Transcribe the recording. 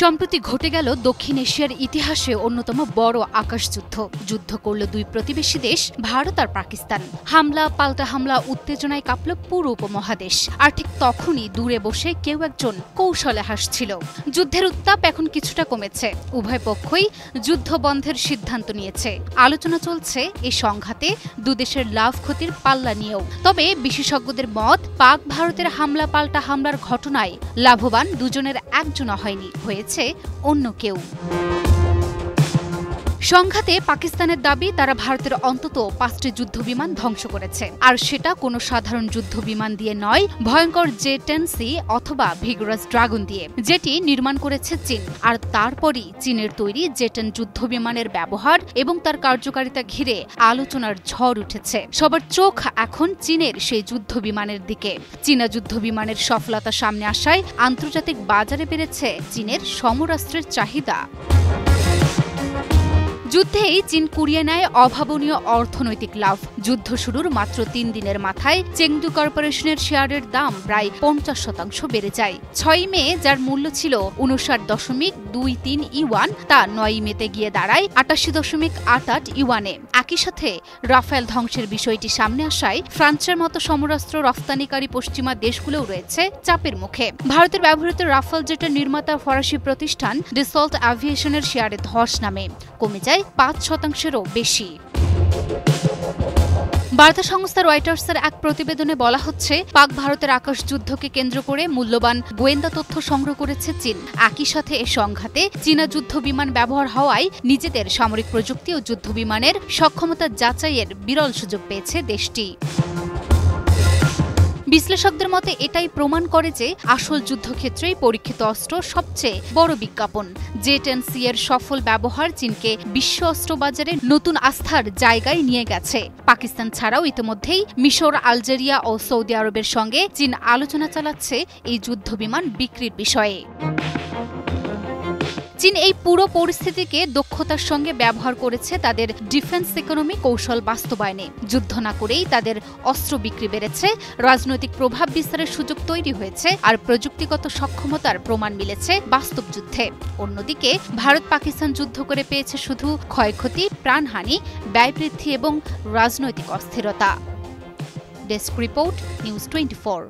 সম্প্রতি ঘটে গেল দক্ষিণ এশিয়ার ইতিহাসে অন্যতম বড় আকাশযুদ্ধ। যুদ্ধ করল দুই প্রতিবেশী দেশ ভারত আর পাকিস্তান। হামলা পাল্টা হামলা, উত্তেজনায় কাঁপল পুরো উপমহাদেশ। আর ঠিক তখনই দূরে বসে কেউ একজন কৌশলে হাসছিল। যুদ্ধের উত্তাপ এখন কিছুটা কমেছে, উভয় পক্ষই যুদ্ধ বন্ধের সিদ্ধান্ত নিয়েছে। আলোচনা চলছে এই সংঘাতে দুদেশের লাভ ক্ষতির পাল্লা নিয়েও। তবে বিশেষজ্ঞদের মত, পাক ভারতের হামলা পাল্টা হামলার ঘটনায় লাভবান দুজনের একজনও হয়নি, হয়েছে অন্য কেউ। সংঘাতে পাকিস্তানের দাবি তারা ভারতের অন্তত 5টি যুদ্ধবিমান ধ্বংস করেছে, আর সেটা কোনো সাধারণ যুদ্ধবিমান দিয়ে নয়, ভয়ঙ্কর J-10C অথবা ভিগরাস ড্রাগন দিয়ে, যেটি নির্মাণ করেছে চীন। আর তারপরই চীনের তৈরি J-10 যুদ্ধবিমানের ব্যবহার এবং তার কার্যকারিতা ঘিরে আলোচনার ঝড় উঠেছে। সবার চোখ এখন চীনের সেই যুদ্ধবিমানের দিকে। চীনা যুদ্ধবিমানের সফলতা সামনে আসায় আন্তর্জাতিক বাজারে বেড়েছে চীনের সমরাস্ত্রের চাহিদা। যুদ্ধেই চীন কুড়িয়ে নেয় অভাবনীয় অর্থনৈতিক লাভ। যুদ্ধ শুরুর মাত্র 3 দিনের মাথায় চেংদু কর্পোরেশনের শেয়ারের দাম প্রায় 50% বেড়ে যায়। 6 মে যার মূল্য ছিল 59.23 ইউয়ান, তা 9 মেতে গিয়ে দাঁড়ায় 88.88 ইউয়ানে। একই সাথে রাফেল ধ্বংসের বিষয়টি সামনে আসায় ফ্রান্সের মতো সমরাস্ত্র রফতানিকারী পশ্চিমা দেশগুলোও রয়েছে চাপের মুখে। ভারতের ব্যবহৃত রাফেল জেটের নির্মাতা ফরাসি প্রতিষ্ঠান ডিসল্ট অ্যাভিয়েশনের শেয়ারে ধস নামে, কমে যায় 5%-এরও বেশি। বার্তা সংস্থা রয়টার্সের এক প্রতিবেদনে বলা হচ্ছে, পাক ভারতের আকাশ যুদ্ধকে কেন্দ্র করে মূল্যবান গোয়েন্দা তথ্য সংগ্রহ করেছে চীন। একই সাথে এ সংঘাতে চীনা যুদ্ধ বিমান ব্যবহার হওয়ায় নিজেদের সামরিক প্রযুক্তি ও যুদ্ধ বিমানের সক্ষমতা যাচাইয়ের বিরল সুযোগ পেয়েছে দেশটি। বিশ্লেষকদের মতে এটাই প্রমাণ করে যে আসল যুদ্ধক্ষেত্রেই পরীক্ষিত অস্ত্র সবচেয়ে বড় বিজ্ঞাপন। J-10C এর সফল ব্যবহার চীনকে বিশ্ব অস্ত্র বাজারে নতুন আস্থার জায়গায় নিয়ে গেছে। পাকিস্তান ছাড়াও ইতিমধ্যেই মিশর, আলজেরিয়া ও সৌদি আরবের সঙ্গে চীন আলোচনা চালাচ্ছে এই যুদ্ধবিমান বিক্রির বিষয়ে। চীন এই পুরো পরিস্থিতিকে দক্ষতার সঙ্গে ব্যবহার করেছে তাদের ডিফেন্স ইকোনমি কৌশল বাস্তবায়নে। যুদ্ধ না করেই তাদের অস্ত্র বিক্রি বেড়েছে, রাজনৈতিক প্রভাব বিস্তারের সুযোগ তৈরি হয়েছে, আর প্রযুক্তিগত সক্ষমতার প্রমাণ মিলেছে বাস্তব যুদ্ধে। অন্যদিকে ভারত পাকিস্তান যুদ্ধ করে পেয়েছে শুধু ক্ষয়ক্ষতি, প্রাণহানি, ব্যয় বৃদ্ধি এবং রাজনৈতিক অস্থিরতা। Desk report, news 24।